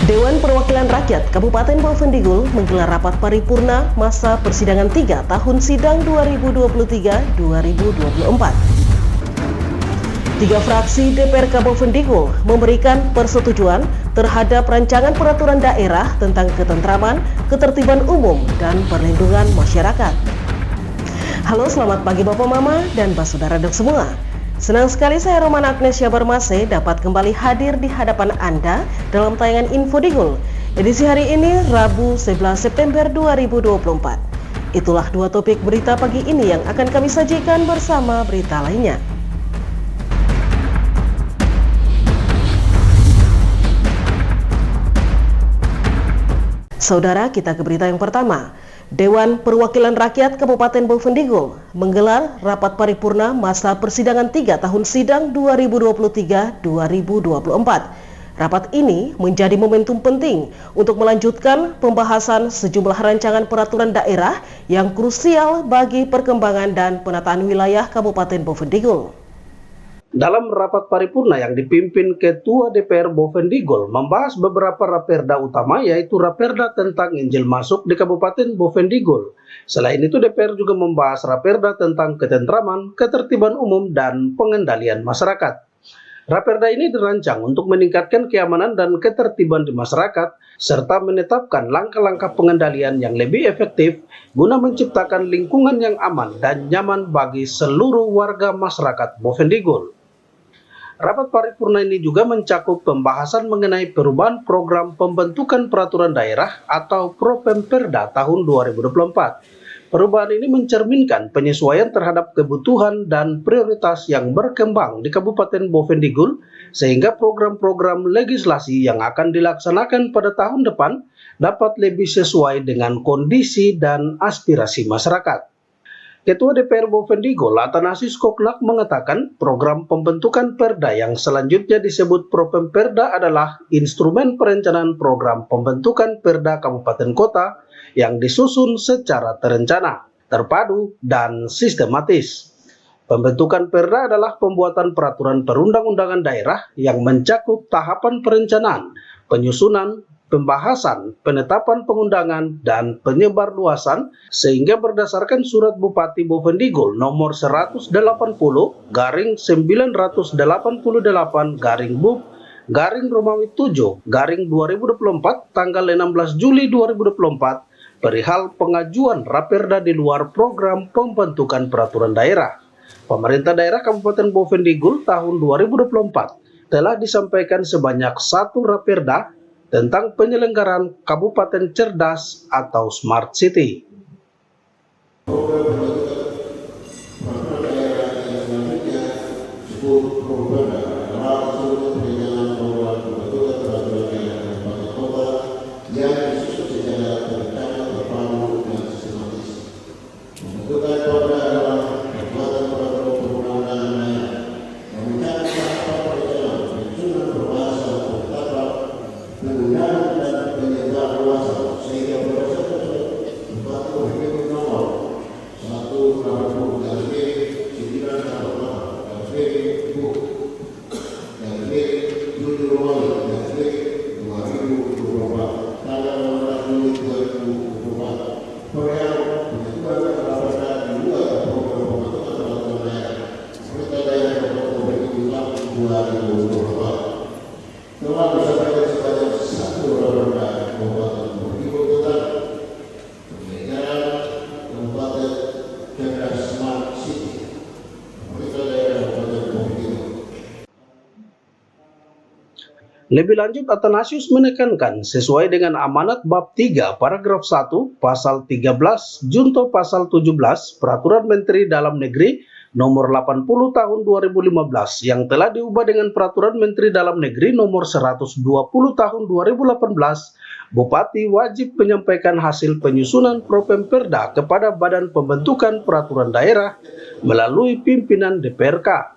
Dewan Perwakilan Rakyat Kabupaten Bovendigul menggelar rapat paripurna masa persidangan 3 tahun sidang 2023-2024. Tiga fraksi DPRK Bovendigul memberikan persetujuan terhadap rancangan peraturan daerah tentang ketentraman, ketertiban umum, dan perlindungan masyarakat. Halo, selamat pagi Bapak Mama dan Saudara dok semua. Senang sekali saya Romana Agnesia Barmase dapat kembali hadir di hadapan Anda dalam tayangan Infodigul edisi hari ini Rabu 11 September 2024. Itulah dua topik berita pagi ini yang akan kami sajikan bersama berita lainnya. Saudara, kita ke berita yang pertama. Dewan Perwakilan Rakyat Kabupaten Bovendigul menggelar rapat paripurna masa persidangan 3 tahun sidang 2023-2024. Rapat ini menjadi momentum penting untuk melanjutkan pembahasan sejumlah rancangan peraturan daerah yang krusial bagi perkembangan dan penataan wilayah Kabupaten Bovendigul. Dalam rapat paripurna yang dipimpin Ketua DPR Bovendigul membahas beberapa raperda utama, yaitu raperda tentang Injil masuk di Kabupaten Bovendigul. Selain itu, DPR juga membahas raperda tentang ketentraman, ketertiban umum, dan pengendalian masyarakat. Raperda ini dirancang untuk meningkatkan keamanan dan ketertiban di masyarakat, serta menetapkan langkah-langkah pengendalian yang lebih efektif guna menciptakan lingkungan yang aman dan nyaman bagi seluruh warga masyarakat Bovendigul. Rapat paripurna ini juga mencakup pembahasan mengenai perubahan program pembentukan peraturan daerah atau Propemperda tahun 2024. Perubahan ini mencerminkan penyesuaian terhadap kebutuhan dan prioritas yang berkembang di Kabupaten Bovendigul, sehingga program-program legislasi yang akan dilaksanakan pada tahun depan dapat lebih sesuai dengan kondisi dan aspirasi masyarakat. Ketua DPR Bovendigul Athanasius Koklak mengatakan program pembentukan perda yang selanjutnya disebut Propemperda adalah instrumen perencanaan program pembentukan perda kabupaten kota yang disusun secara terencana, terpadu, dan sistematis. Pembentukan perda adalah pembuatan peraturan perundang-undangan daerah yang mencakup tahapan perencanaan, penyusunan, pembahasan, penetapan pengundangan, dan penyebarluasan, sehingga berdasarkan Surat Bupati Bovendigul nomor 180/988/BUP/Romawi 7/2024 tanggal 16 Juli 2024 perihal pengajuan raperda di luar program pembentukan peraturan daerah. Pemerintah daerah Kabupaten Bovendigul tahun 2024 telah disampaikan sebanyak 1 raperda tentang penyelenggaraan Kabupaten Cerdas atau Smart City. Lebih lanjut, Athanasius menekankan sesuai dengan amanat bab 3 paragraf 1 pasal 13 junto pasal 17 Peraturan Menteri Dalam Negeri nomor 80 tahun 2015 yang telah diubah dengan Peraturan Menteri Dalam Negeri nomor 120 tahun 2018, Bupati wajib menyampaikan hasil penyusunan Propemperda kepada Badan Pembentukan Peraturan Daerah melalui pimpinan DPRK.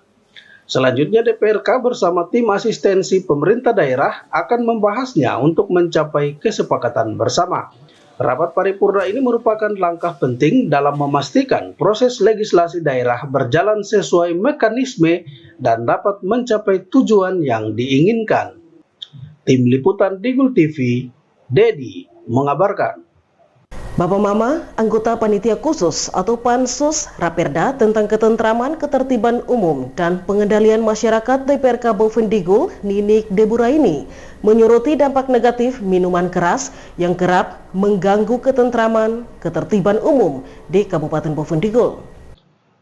Selanjutnya, DPRK bersama tim asistensi pemerintah daerah akan membahasnya untuk mencapai kesepakatan bersama. Rapat paripurna ini merupakan langkah penting dalam memastikan proses legislasi daerah berjalan sesuai mekanisme dan dapat mencapai tujuan yang diinginkan. Tim Liputan Digul TV, Dedi mengabarkan. Bapak Mama, anggota Panitia Khusus atau Pansus Raperda tentang Ketentraman, Ketertiban Umum dan Pengendalian Masyarakat DPR Kabupaten Digul, Ninik Deburaini, menyoroti dampak negatif minuman keras yang kerap mengganggu ketentraman, ketertiban umum di Kabupaten Bovendigul.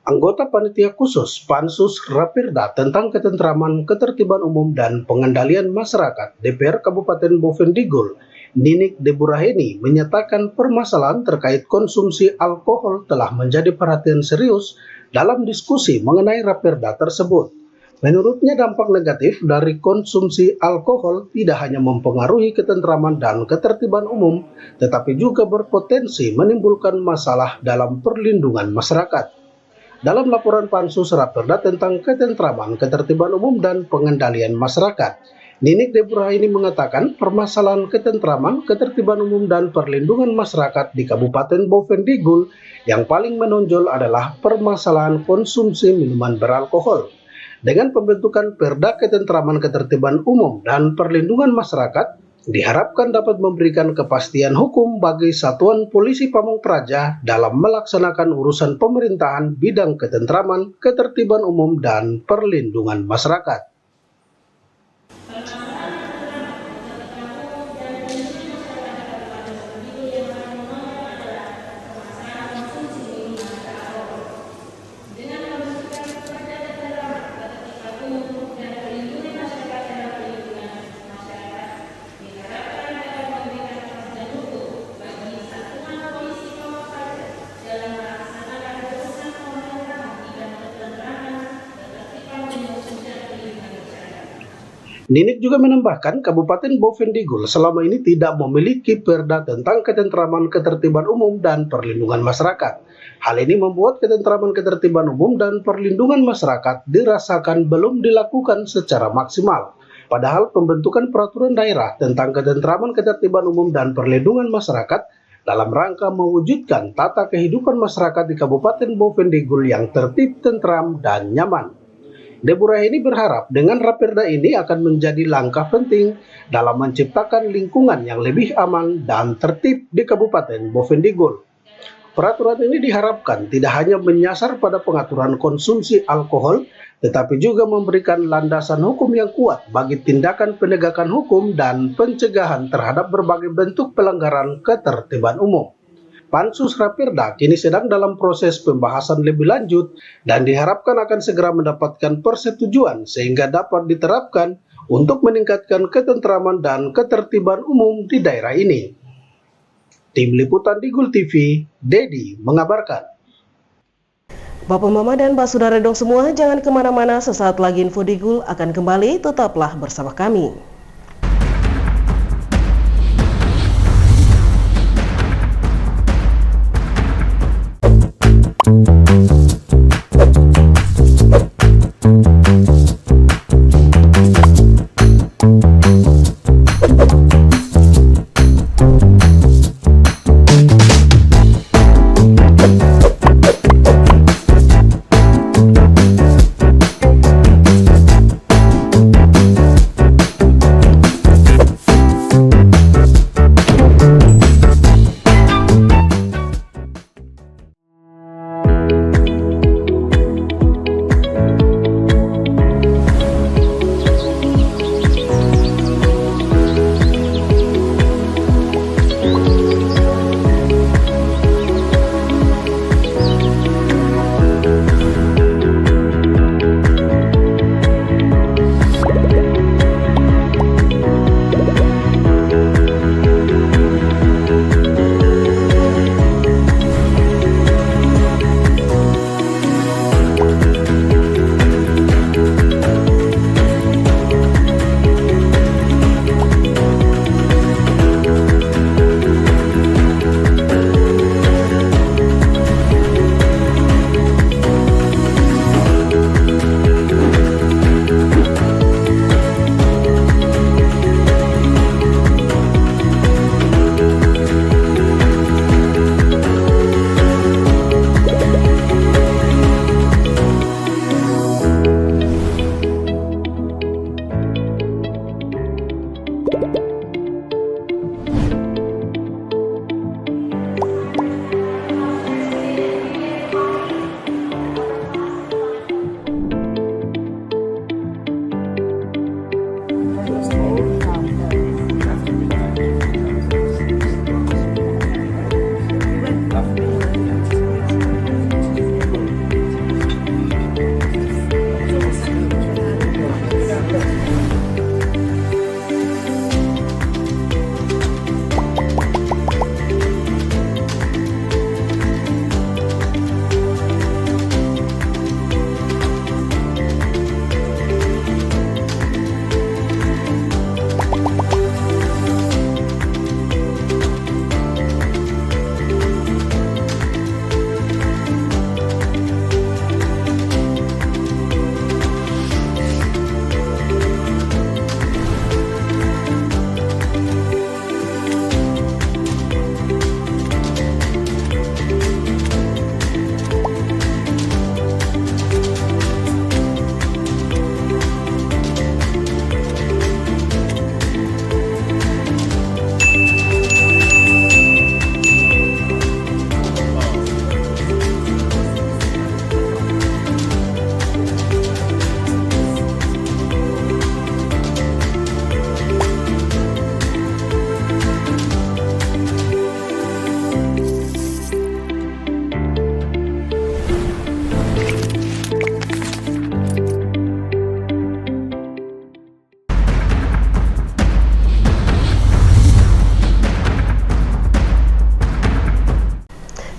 Anggota Panitia Khusus Pansus Raperda tentang Ketentraman, Ketertiban Umum dan Pengendalian Masyarakat DPR Kabupaten Bovendigul, Ninik Deburaheni, menyatakan permasalahan terkait konsumsi alkohol telah menjadi perhatian serius dalam diskusi mengenai Raperda tersebut. Menurutnya, dampak negatif dari konsumsi alkohol tidak hanya mempengaruhi ketentraman dan ketertiban umum, tetapi juga berpotensi menimbulkan masalah dalam perlindungan masyarakat. Dalam laporan Pansus Raperda tentang Ketentraman, Ketertiban Umum dan Pengendalian Masyarakat, Ninik Deburaini mengatakan permasalahan ketentraman, ketertiban umum dan perlindungan masyarakat di Kabupaten Bovendigul yang paling menonjol adalah permasalahan konsumsi minuman beralkohol. Dengan pembentukan Perda Ketentraman, Ketertiban Umum dan Perlindungan Masyarakat, diharapkan dapat memberikan kepastian hukum bagi Satuan Polisi Pamong Praja dalam melaksanakan urusan pemerintahan bidang ketentraman, ketertiban umum, dan perlindungan masyarakat. Ninik juga menambahkan Kabupaten Bovendigul selama ini tidak memiliki perda tentang ketentraman, ketertiban umum, dan perlindungan masyarakat. Hal ini membuat ketentraman, ketertiban umum, dan perlindungan masyarakat dirasakan belum dilakukan secara maksimal. Padahal pembentukan peraturan daerah tentang ketentraman, ketertiban umum, dan perlindungan masyarakat dalam rangka mewujudkan tata kehidupan masyarakat di Kabupaten Bovendigul yang tertib, tentram, dan nyaman. Deburaheni berharap dengan Raperda ini akan menjadi langkah penting dalam menciptakan lingkungan yang lebih aman dan tertib di Kabupaten Bovendigul. Peraturan ini diharapkan tidak hanya menyasar pada pengaturan konsumsi alkohol, tetapi juga memberikan landasan hukum yang kuat bagi tindakan penegakan hukum dan pencegahan terhadap berbagai bentuk pelanggaran ketertiban umum. Pansus Raperda kini sedang dalam proses pembahasan lebih lanjut dan diharapkan akan segera mendapatkan persetujuan sehingga dapat diterapkan untuk meningkatkan ketentraman dan ketertiban umum di daerah ini. Tim Liputan Digul TV, Dedi mengabarkan. Bapak Mama dan Pak Saudara dong semua, jangan kemana-mana, sesaat lagi Info Digul akan kembali, tetaplah bersama kami.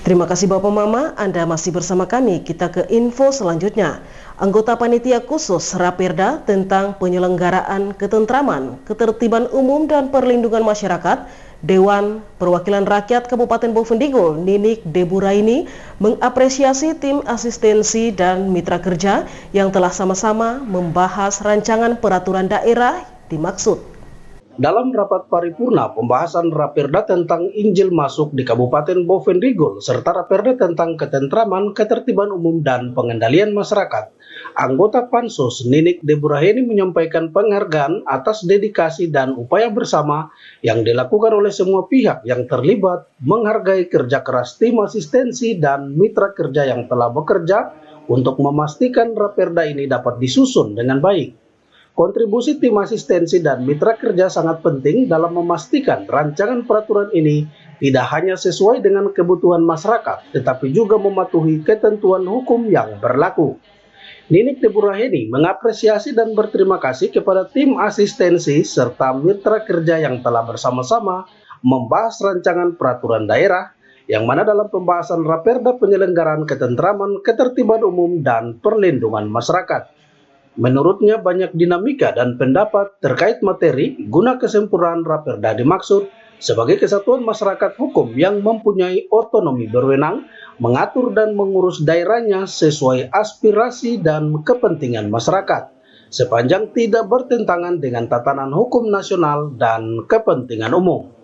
Terima kasih Bapak Mama, Anda masih bersama kami. Kita ke info selanjutnya. Anggota Panitia Khusus Raperda tentang penyelenggaraan ketentraman, ketertiban umum dan perlindungan masyarakat, Dewan Perwakilan Rakyat Kabupaten Bovendigul, Ninik Deburaini, mengapresiasi tim asistensi dan mitra kerja yang telah sama-sama membahas rancangan peraturan daerah dimaksud. Dalam rapat paripurna pembahasan Raperda tentang Injil Masuk di Kabupaten Bovendigul serta Raperda tentang ketentraman, ketertiban umum dan pengendalian masyarakat, anggota Pansus Ninik Deburaini menyampaikan penghargaan atas dedikasi dan upaya bersama yang dilakukan oleh semua pihak yang terlibat, menghargai kerja keras tim asistensi dan mitra kerja yang telah bekerja untuk memastikan Raperda ini dapat disusun dengan baik. Kontribusi tim asistensi dan mitra kerja sangat penting dalam memastikan rancangan peraturan ini tidak hanya sesuai dengan kebutuhan masyarakat, tetapi juga mematuhi ketentuan hukum yang berlaku. Ninik Deburaini mengapresiasi dan berterima kasih kepada tim asistensi serta mitra kerja yang telah bersama-sama membahas rancangan peraturan daerah, yang mana dalam pembahasan Raperda penyelenggaraan ketentraman, ketertiban umum, dan perlindungan masyarakat. Menurutnya banyak dinamika dan pendapat terkait materi guna kesempurnaan Raperda dimaksud sebagai kesatuan masyarakat hukum yang mempunyai otonomi berwenang, mengatur dan mengurus daerahnya sesuai aspirasi dan kepentingan masyarakat, sepanjang tidak bertentangan dengan tatanan hukum nasional dan kepentingan umum.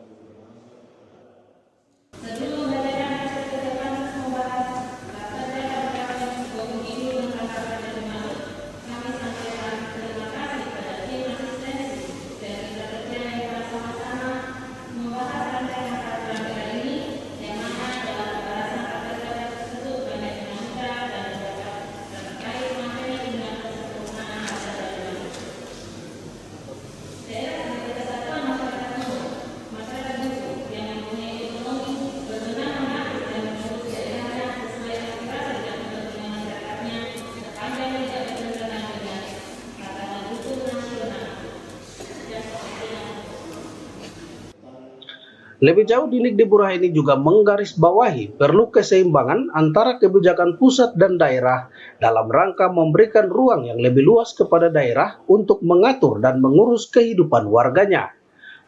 Lebih jauh, Ninik Deburaini juga menggarisbawahi perlu keseimbangan antara kebijakan pusat dan daerah dalam rangka memberikan ruang yang lebih luas kepada daerah untuk mengatur dan mengurus kehidupan warganya.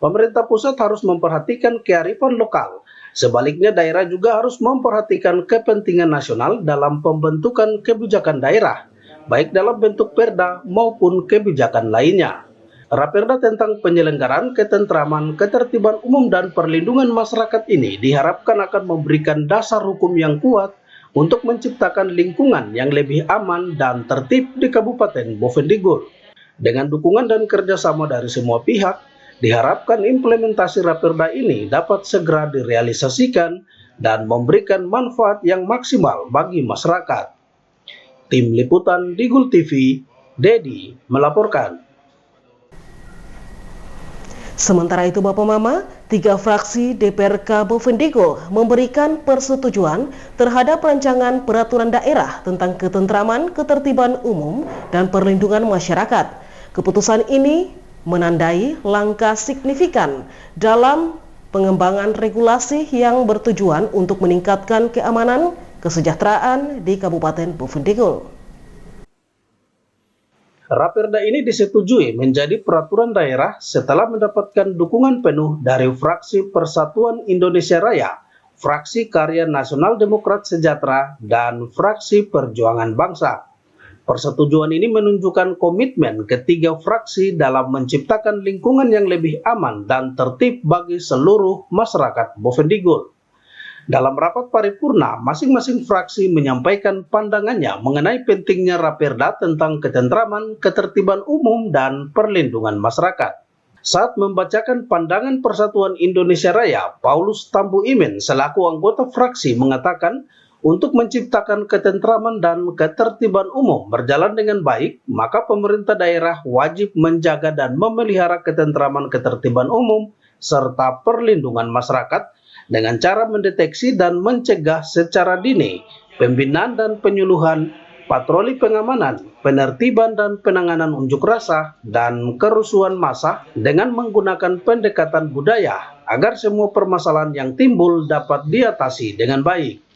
Pemerintah pusat harus memperhatikan kearifan lokal, sebaliknya daerah juga harus memperhatikan kepentingan nasional dalam pembentukan kebijakan daerah, baik dalam bentuk perda maupun kebijakan lainnya. Raperda tentang penyelenggaraan ketentraman, ketertiban umum dan perlindungan masyarakat ini diharapkan akan memberikan dasar hukum yang kuat untuk menciptakan lingkungan yang lebih aman dan tertib di Kabupaten Bovendigul. Dengan dukungan dan kerjasama dari semua pihak, Diharapkan implementasi Raperda ini dapat segera direalisasikan dan memberikan manfaat yang maksimal bagi masyarakat. Tim Liputan Digul TV, Dedi melaporkan. Sementara itu Bapak Mama, 3 fraksi DPR Kabupaten Digul memberikan persetujuan terhadap rancangan peraturan daerah tentang ketentraman, ketertiban umum, dan perlindungan masyarakat. Keputusan ini menandai langkah signifikan dalam pengembangan regulasi yang bertujuan untuk meningkatkan keamanan, kesejahteraan di Kabupaten Boven Digul. Raperda ini disetujui menjadi peraturan daerah setelah mendapatkan dukungan penuh dari fraksi Persatuan Indonesia Raya, fraksi Karya Nasional Demokrat Sejahtera, dan fraksi Perjuangan Bangsa. Persetujuan ini menunjukkan komitmen ketiga fraksi dalam menciptakan lingkungan yang lebih aman dan tertib bagi seluruh masyarakat Boven Digul. Dalam rapat paripurna, masing-masing fraksi menyampaikan pandangannya mengenai pentingnya Raperda tentang ketentraman, ketertiban umum, dan perlindungan masyarakat. Saat membacakan pandangan Persatuan Indonesia Raya, Paulus Tambu Imin selaku anggota fraksi mengatakan, untuk menciptakan ketentraman dan ketertiban umum berjalan dengan baik, maka pemerintah daerah wajib menjaga dan memelihara ketentraman ketertiban umum serta perlindungan masyarakat dengan cara mendeteksi dan mencegah secara dini, pembinaan dan penyuluhan, patroli pengamanan, penertiban dan penanganan unjuk rasa, dan kerusuhan massa dengan menggunakan pendekatan budaya agar semua permasalahan yang timbul dapat diatasi dengan baik.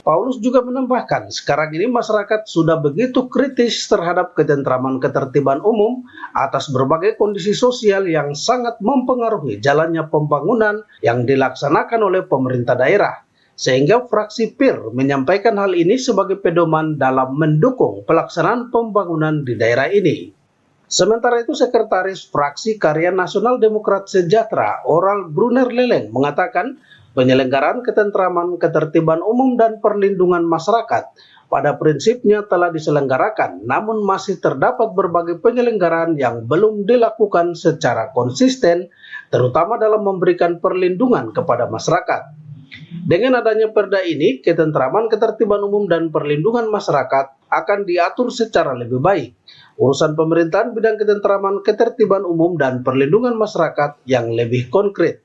Paulus juga menambahkan, sekarang ini masyarakat sudah begitu kritis terhadap ketentraman ketertiban umum atas berbagai kondisi sosial yang sangat mempengaruhi jalannya pembangunan yang dilaksanakan oleh pemerintah daerah. Sehingga fraksi PIR menyampaikan hal ini sebagai pedoman dalam mendukung pelaksanaan pembangunan di daerah ini. Sementara itu, Sekretaris Fraksi Karya Nasional Demokrat Sejahtera, Oral Brunner Leleng, mengatakan penyelenggaraan ketentraman, ketertiban umum, dan perlindungan masyarakat pada prinsipnya telah diselenggarakan, namun masih terdapat berbagai penyelenggaraan yang belum dilakukan secara konsisten, terutama dalam memberikan perlindungan kepada masyarakat. Dengan adanya perda ini, ketentraman, ketertiban umum, dan perlindungan masyarakat akan diatur secara lebih baik. Urusan pemerintahan bidang ketentraman, ketertiban umum, dan perlindungan masyarakat yang lebih konkret.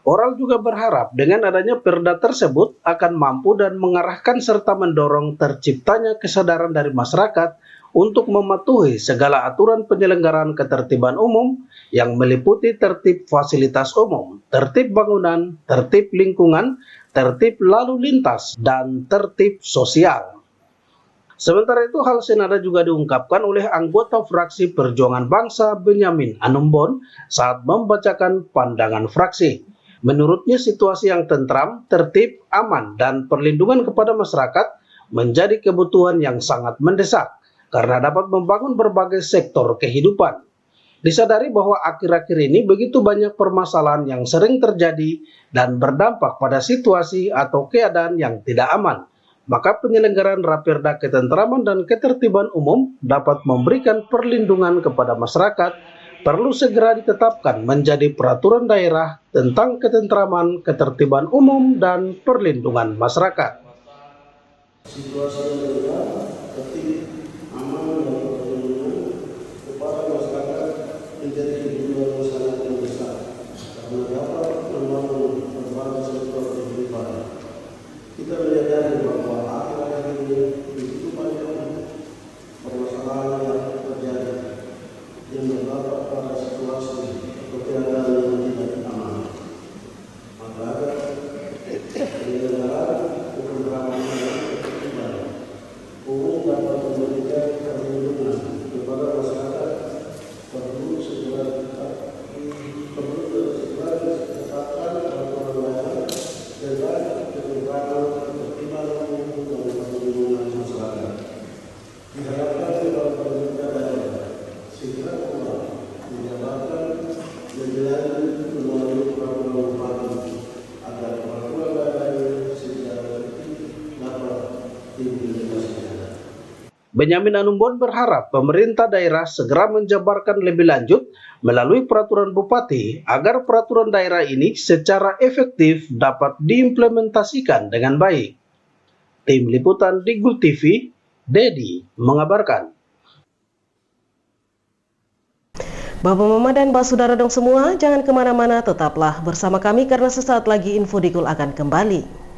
Oral juga berharap dengan adanya perda tersebut akan mampu dan mengarahkan serta mendorong terciptanya kesadaran dari masyarakat untuk mematuhi segala aturan penyelenggaraan ketertiban umum yang meliputi tertib fasilitas umum, tertib bangunan, tertib lingkungan, tertib lalu lintas, dan tertib sosial. Sementara itu, hal senada juga diungkapkan oleh anggota fraksi Perjuangan Bangsa Benyamin Anumbon saat membacakan pandangan fraksi. Menurutnya situasi yang tentram, tertib, aman, dan perlindungan kepada masyarakat menjadi kebutuhan yang sangat mendesak. karena dapat membangun berbagai sektor kehidupan. Disadari bahwa akhir-akhir ini begitu banyak permasalahan yang sering terjadi dan berdampak pada situasi atau keadaan yang tidak aman, maka penyelenggaraan Raperda Ketentraman dan Ketertiban Umum dapat memberikan perlindungan kepada masyarakat perlu segera ditetapkan menjadi peraturan daerah tentang ketentraman, ketertiban umum, dan perlindungan masyarakat. Situasi yang berbeda, tertib, aman, dan perlindungan kepada masyarakat menjadi tujuan yang sangat besar karena dapat membangun berbagai sektor kehidupan. Kita menyadari bahwa akhir-akhir ini begitu banyak permasalahan yang terjadi yang berdampak pada situasi atau keadaan yang tidak aman. Maka penyelenggaraan ketentraman dan ketertiban umum dapat memberikan perlindungan kepada masyarakat perlu segera ditetapkan peraturan daerah tentang ketentraman, ketertiban umum dan perlindungan masyarakat. Diharapkan kepada pemerintah daerah segera kembali menjalankan lebih lanjut melalui peraturan bupati agar peraturan daerah ini secara efektif dapat diimplementasikan. Benyamin Anumbon berharap pemerintah daerah segera menjabarkan lebih lanjut melalui peraturan bupati agar peraturan daerah ini secara efektif dapat diimplementasikan dengan baik. Tim Liputan Digul TV, Dedi mengabarkan. Bapak Mama dan Mbak Saudara dong semua, jangan kemana-mana, tetaplah bersama kami karena sesaat lagi Info Digul akan kembali.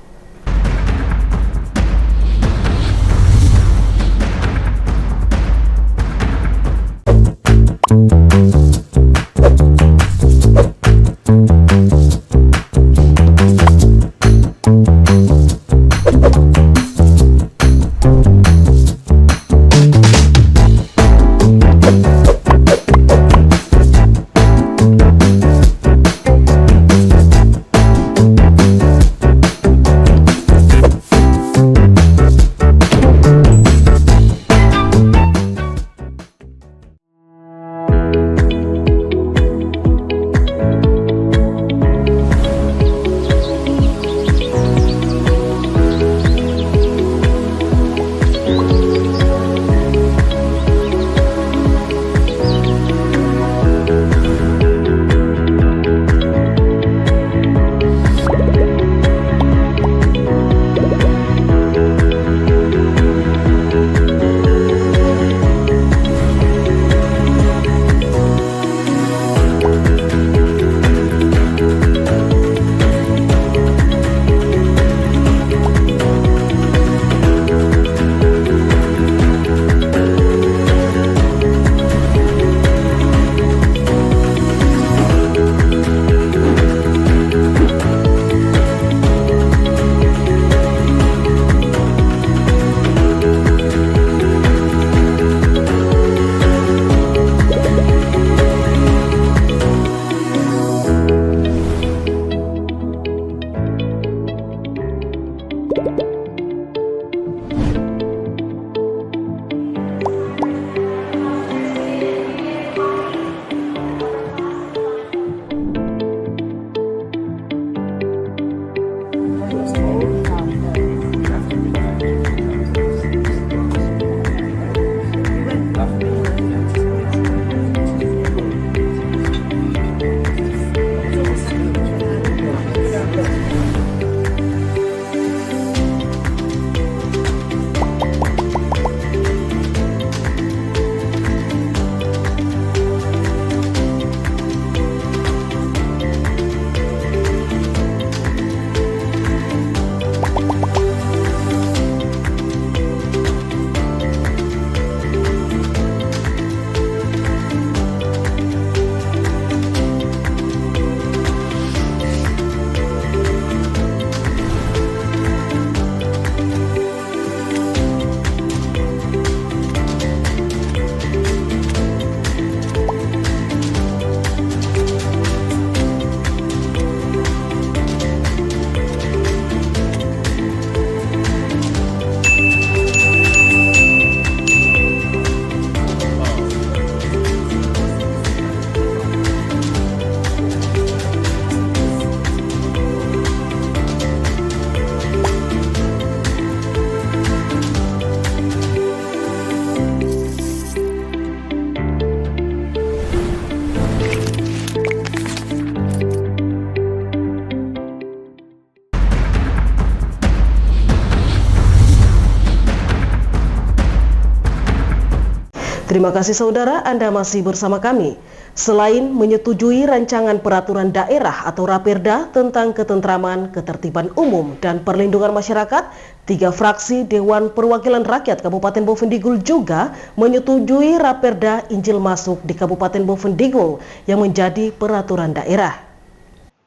Terima kasih saudara, Anda masih bersama kami. Selain menyetujui rancangan peraturan daerah atau Raperda tentang ketentraman, ketertiban umum, dan perlindungan masyarakat, 3 fraksi Dewan Perwakilan Rakyat Kabupaten Bovendigul juga menyetujui Raperda Injil Masuk di Kabupaten Bovendigul yang menjadi peraturan daerah.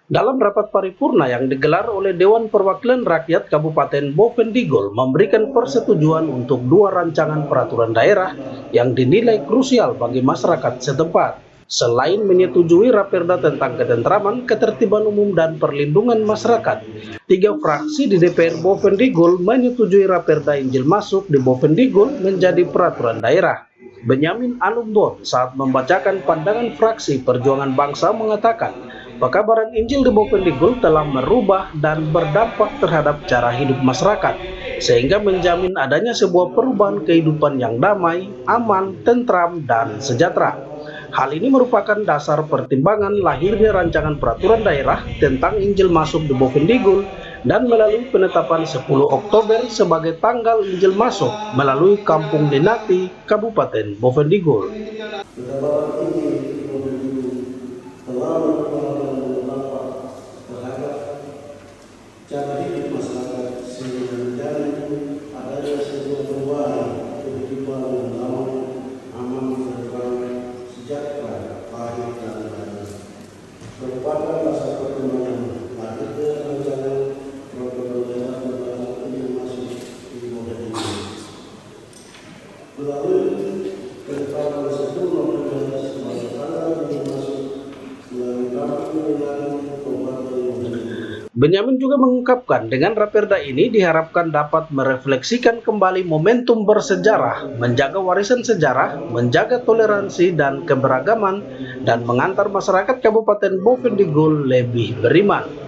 Dalam rapat paripurna yang digelar oleh Dewan Perwakilan Rakyat Kabupaten Bovendigul memberikan persetujuan untuk 2 rancangan peraturan daerah yang dinilai krusial bagi masyarakat setempat. Selain menyetujui Raperda tentang ketentraman, ketertiban umum, dan perlindungan masyarakat, 3 fraksi di DPR Bovendigul menyetujui Raperda Injil Masuk di Bovendigul menjadi peraturan daerah. Benyamin Alumbon saat membacakan pandangan fraksi Perjuangan Bangsa mengatakan, pekabaran Injil di Bovendigul telah merubah dan berdampak terhadap cara hidup masyarakat, sehingga menjamin adanya sebuah perubahan kehidupan yang damai, aman, tentram, dan sejahtera. Hal ini merupakan dasar pertimbangan lahirnya rancangan peraturan daerah tentang Injil Masuk di Bovendigul dan melalui penetapan 10 Oktober sebagai tanggal Injil Masuk melalui Kampung Dinati, Kabupaten Bovendigul. Pekabaran Injil di Bovendigul telah merubah dan berdampak terhadap cara hidup masyarakat sehingga menjamin adanya sebuah perubahan kehidupan yang damai, aman, tentram, sejahtera, baik dan baik. Merupakan dasar perkembangan lahirnya rancangan peraturan daerah tentang Injil Masuk di Bovendigul. Melalui penetapan 10 Oktober sebagai tanggal Injil Masuk melalui Kampung Dinati, Kabupaten Bovendigul. Benyamin juga mengungkapkan dengan Raperda ini diharapkan dapat merefleksikan kembali momentum bersejarah, menjaga warisan sejarah, menjaga toleransi dan keberagaman, dan mengantar masyarakat Kabupaten Bovendigul lebih beriman.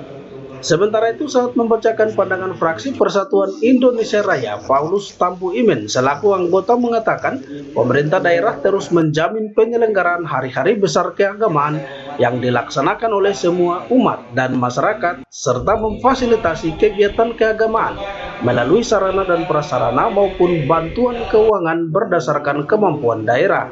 Sementara itu saat membacakan pandangan fraksi Persatuan Indonesia Raya, Paulus Tampu Imen selaku anggota mengatakan pemerintah daerah terus menjamin penyelenggaraan hari-hari besar keagamaan yang dilaksanakan oleh semua umat dan masyarakat serta memfasilitasi kegiatan keagamaan melalui sarana dan prasarana maupun bantuan keuangan berdasarkan kemampuan daerah.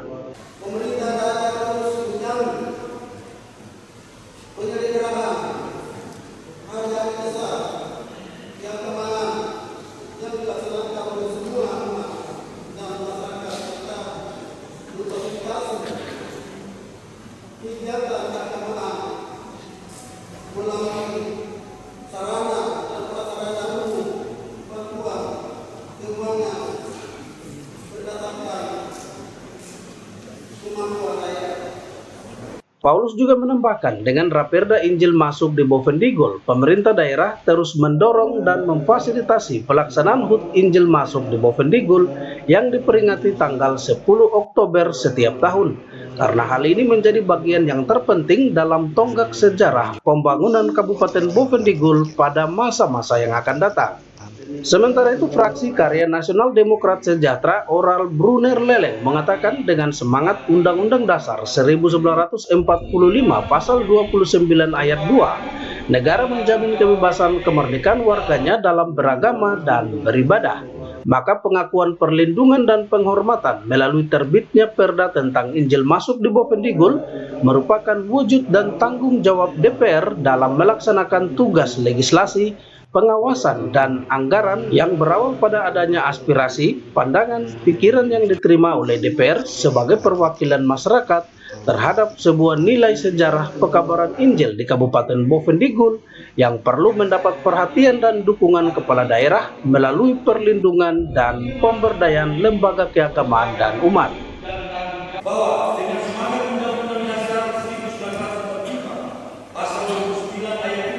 Paulus juga menambahkan dengan Raperda Injil Masuk di Bovendigul, pemerintah daerah terus mendorong dan memfasilitasi pelaksanaan HUT Injil Masuk di Bovendigul yang diperingati tanggal 10 Oktober setiap tahun. Karena hal ini menjadi bagian yang terpenting dalam tonggak sejarah pembangunan Kabupaten Bovendigul pada masa-masa yang akan datang. Sementara itu, fraksi Karya Nasional Demokrat Sejahtera Oral Brunner Leleng mengatakan dengan semangat Undang-Undang Dasar 1945 Pasal 29 Ayat 2, negara menjamin kebebasan kemerdekaan warganya dalam beragama dan beribadah. Maka pengakuan perlindungan dan penghormatan melalui terbitnya Perda tentang Injil Masuk di Bovendigul merupakan wujud dan tanggung jawab DPR dalam melaksanakan tugas legislasi, pengawasan, dan anggaran yang berawal pada adanya aspirasi, pandangan, pikiran yang diterima oleh DPR sebagai perwakilan masyarakat terhadap sebuah nilai sejarah pekabaran Injil di Kabupaten Bovendigul yang perlu mendapat perhatian dan dukungan kepala daerah melalui perlindungan dan pemberdayaan lembaga keagamaan dan umat. Bahwa dengan semangat Undang-Undang Dasar 1945 Pasal 29 Ayat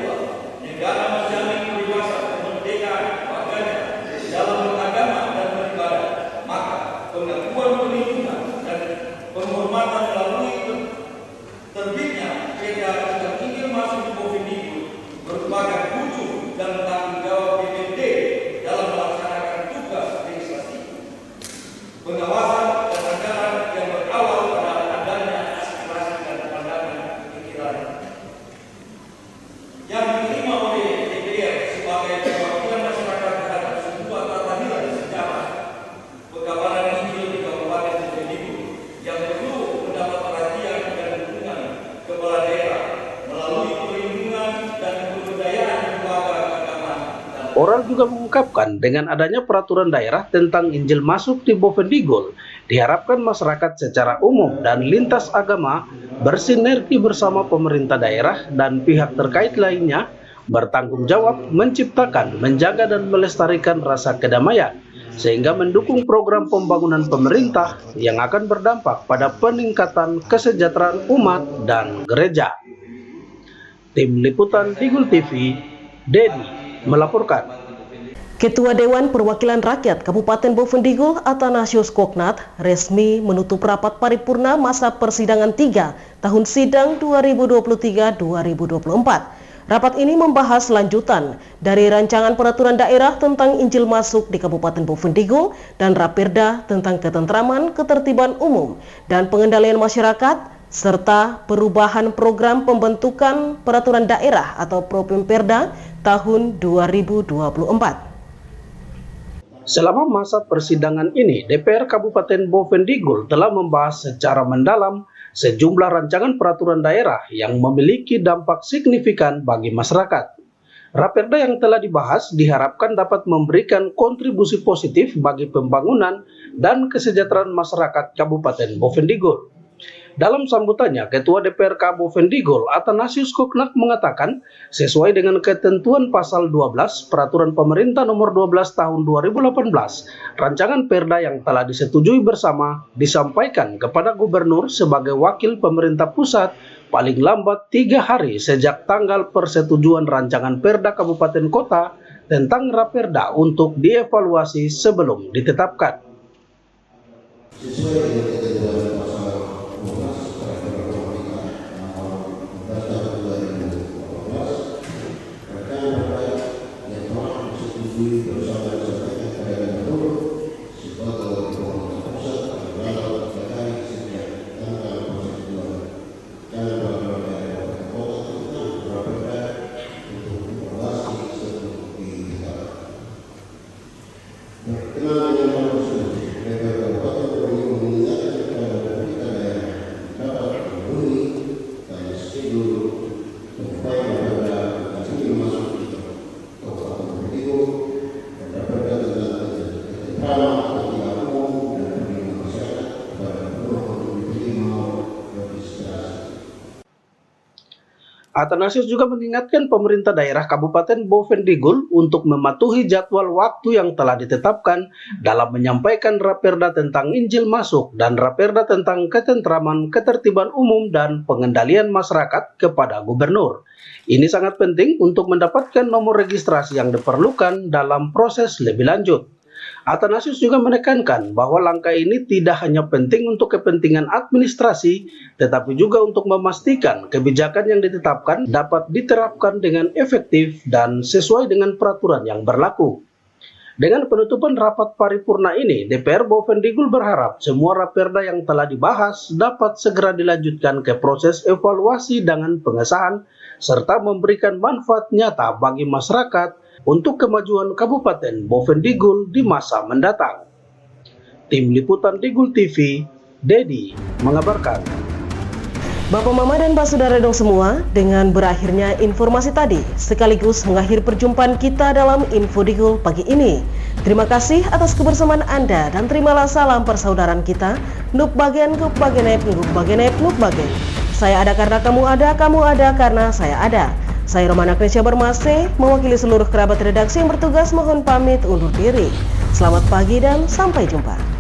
2, negara menjamin kebebasan kemerdekaan warganya dalam beragama dan beribadah, maka pengakuan perlindungan dan penghormatan melalui terbitnya Perda tentang Injil Masuk di Bovendigul merupakan wujud dan tanggung jawab DPD dalam melaksanakan tugas legislasi, pengawasan dan anggaran yang berawal yang perlu mendapat perhatian dan dukungan kepala daerah melalui perlindungan dan pemberdayaan lembaga keagamaan. Oral juga mengungkapkan dengan adanya peraturan daerah tentang Injil masuk di Bovendigul, diharapkan masyarakat secara umum dan lintas agama bersinergi bersama pemerintah daerah dan pihak terkait lainnya bertanggung jawab menciptakan, menjaga dan melestarikan rasa kedamaian sehingga mendukung program pembangunan pemerintah yang akan berdampak pada peningkatan kesejahteraan umat dan gereja. Tim Liputan Digul TV, Dedi melaporkan. Ketua Dewan Perwakilan Rakyat Kabupaten Bovendigul Athanasius Koknat resmi menutup rapat paripurna masa persidangan 3 tahun sidang 2023-2024. Rapat ini membahas lanjutan dari rancangan peraturan daerah tentang Injil masuk di Kabupaten Bovendigul dan Raperda tentang ketentraman, ketertiban umum, dan pengendalian masyarakat, serta perubahan program pembentukan peraturan daerah atau Propemperda tahun 2024. Selama masa persidangan ini, DPR Kabupaten Bovendigul telah membahas secara mendalam sejumlah rancangan peraturan daerah yang memiliki dampak signifikan bagi masyarakat. Raperda yang telah dibahas diharapkan dapat memberikan kontribusi positif bagi pembangunan dan kesejahteraan masyarakat Kabupaten Bovendigul. Dalam sambutannya, Ketua DPRK Bovendigul Athanasius Koknat mengatakan, sesuai dengan ketentuan pasal 12 Peraturan Pemerintah Nomor 12 Tahun 2018, rancangan Perda yang telah disetujui bersama disampaikan kepada Gubernur sebagai wakil pemerintah pusat paling lambat 3 hari sejak tanggal persetujuan rancangan Perda Kabupaten Kota tentang Raperda untuk dievaluasi sebelum ditetapkan. Sesuai dengan ketentuan pasal 12 Athanasius juga mengingatkan pemerintah daerah Kabupaten Bovendigul untuk mematuhi jadwal waktu yang telah ditetapkan dalam menyampaikan Raperda tentang Injil masuk dan Raperda tentang ketentraman, ketertiban umum, dan pengendalian masyarakat kepada Gubernur. Ini sangat penting untuk mendapatkan nomor registrasi yang diperlukan dalam proses lebih lanjut. Athanasius juga menekankan bahwa langkah ini tidak hanya penting untuk kepentingan administrasi, tetapi juga untuk memastikan kebijakan yang ditetapkan dapat diterapkan dengan efektif dan sesuai dengan peraturan yang berlaku. Dengan penutupan rapat paripurna ini, DPR Bovendigul berharap semua Raperda yang telah dibahas dapat segera dilanjutkan ke proses evaluasi dengan pengesahan, serta memberikan manfaat nyata bagi masyarakat untuk kemajuan Kabupaten Bovendigul di masa mendatang. Tim Liputan Digul TV, Dedi mengabarkan. Bapak, Mama, dan Pak Saudara dong semua, dengan berakhirnya informasi tadi, sekaligus mengakhiri perjumpaan kita dalam Info Digul pagi ini. Terima kasih atas kebersamaan Anda dan terimalah salam persaudaraan kita. Nuk bagian, nuk bagian, nuk bagian, nuk bagian. Saya ada karena kamu ada karena saya ada. Saya Romana Kresya Barmase, mewakili seluruh kerabat redaksi yang bertugas mohon pamit undur diri. Selamat pagi dan sampai jumpa.